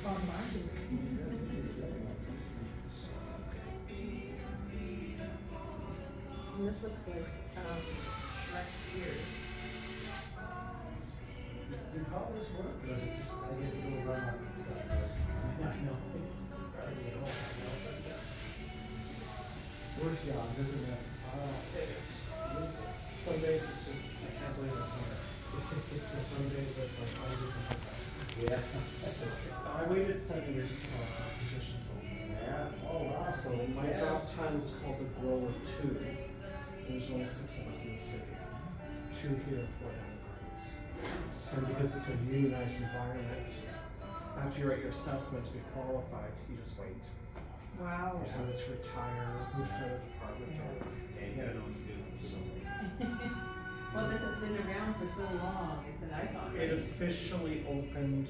on market. And this looks like, Shrek's ears. Do colors work? Or is it just, I get to go run on some stuff, but I know, it's probably at all, I know, but yeah. Where's Jan, isn't it? It's beautiful. Some days it's just, I can't believe I'm here. And some days it's like, oh, this is my size. Yeah. I waited 7 years for a position to open. Yeah, oh wow, So my yes. job title is called the Grower 2. There's only 6 of us in the city. 2 here and 4 down the Groves. And because it's a unionized environment, after you write your assessment to be qualified, you just wait. Wow. So to retire, move to another department, or And you gotta know what to do, so. Well, this has been around for so long, it's an icon, it right? officially opened